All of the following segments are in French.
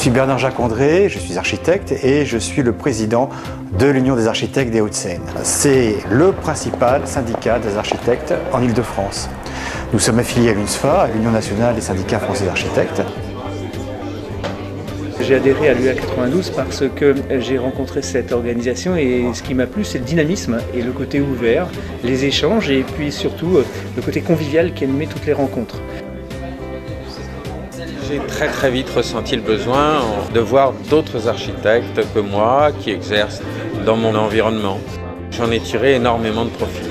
suis Bernard Jacques-André, je suis architecte et je suis le président de l'Union des architectes des Hauts-de-Seine. C'est le principal syndicat des architectes en Île-de-France. Nous sommes affiliés à l'UNSFA, à l'Union nationale des syndicats français d'architectes. J'ai adhéré à l'UA 92 parce que j'ai rencontré cette organisation et ce qui m'a plu, c'est le dynamisme et le côté ouvert, les échanges et puis surtout le côté convivial qui animait toutes les rencontres. J'ai très vite ressenti le besoin de voir d'autres architectes que moi qui exercent dans mon environnement. J'en ai tiré énormément de profit.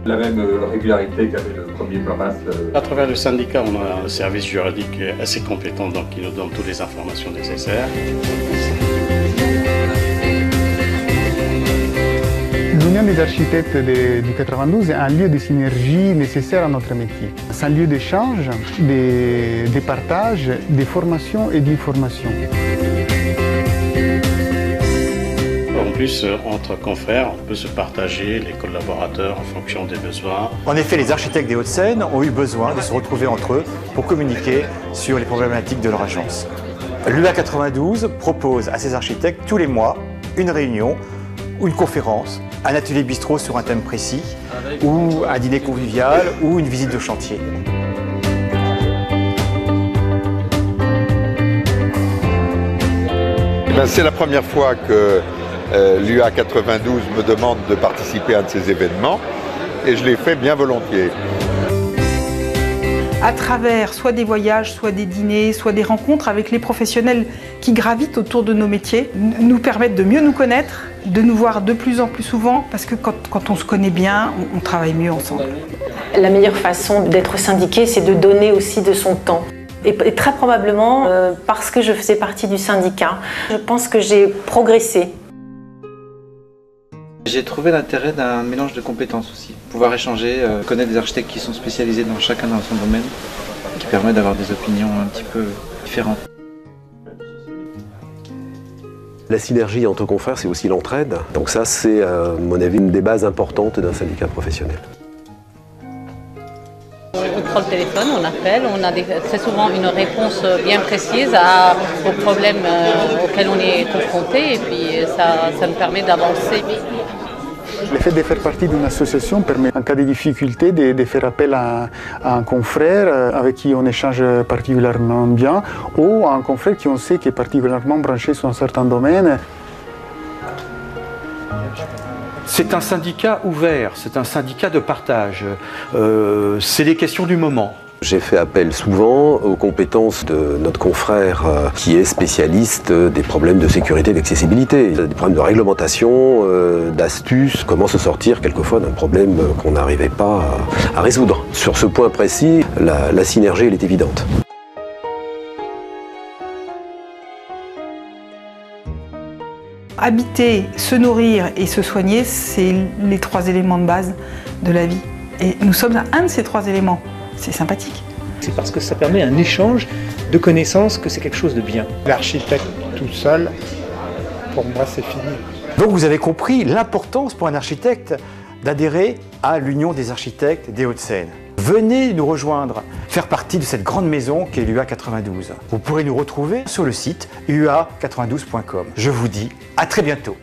La même régularité qu'avait le premier PAMAS. À travers le syndicat, on a un service juridique assez compétent, donc qui nous donne toutes les informations nécessaires. L'Union des architectes du 92 est un lieu de synergie nécessaire à notre métier. C'est un lieu d'échange, de partage, de formation et d'information. En plus, entre confrères, on peut se partager les collaborateurs en fonction des besoins. En effet, les architectes des Hauts-de-Seine ont eu besoin de se retrouver entre eux pour communiquer sur les problématiques de leur agence. L'UA 92 propose à ses architectes tous les mois une réunion ou une conférence, un atelier bistrot sur un thème précis, ou un dîner convivial, ou une visite de chantier. C'est la première fois que l'UA 92 me demande de participer à un de ces événements et je l'ai fait bien volontiers. À travers soit des voyages, soit des dîners, soit des rencontres avec les professionnels qui gravitent autour de nos métiers, nous permettent de mieux nous connaître, de nous voir de plus en plus souvent, parce que quand on se connaît bien, on travaille mieux ensemble. La meilleure façon d'être syndiqué, c'est de donner aussi de son temps. Et très probablement, parce que je faisais partie du syndicat, je pense que j'ai progressé. J'ai trouvé l'intérêt d'un mélange de compétences aussi. Pouvoir échanger, connaître des architectes qui sont spécialisés dans chacun dans son domaine, qui permet d'avoir des opinions un petit peu différentes. La synergie entre confrères, c'est aussi l'entraide. Donc ça, c'est, à mon avis, une des bases importantes d'un syndicat professionnel. On prend le téléphone, on appelle, on a très souvent une réponse bien précise aux problèmes auxquels on est confronté et puis ça nous permet d'avancer. Le fait de faire partie d'une association permet, en cas de difficulté, de faire appel à un confrère avec qui on échange particulièrement bien ou à un confrère qui on sait qui est particulièrement branché sur un certain domaine. C'est un syndicat ouvert, c'est un syndicat de partage, c'est des questions du moment. J'ai fait appel souvent aux compétences de notre confrère qui est spécialiste des problèmes de sécurité et d'accessibilité, des problèmes de réglementation, d'astuces, comment se sortir quelquefois d'un problème qu'on n'arrivait pas à résoudre. Sur ce point précis, la synergie elle est évidente. Habiter, se nourrir et se soigner, c'est les trois éléments de base de la vie. Et nous sommes un de ces trois éléments. C'est sympathique. C'est parce que ça permet un échange de connaissances que c'est quelque chose de bien. L'architecte tout seul, pour moi, c'est fini. Donc vous avez compris l'importance pour un architecte d'adhérer à l'Union des architectes des Hauts-de-Seine. Venez nous rejoindre, faire partie de cette grande maison qu'est l'UA 92. Vous pourrez nous retrouver sur le site ua92.com. Je vous dis à très bientôt.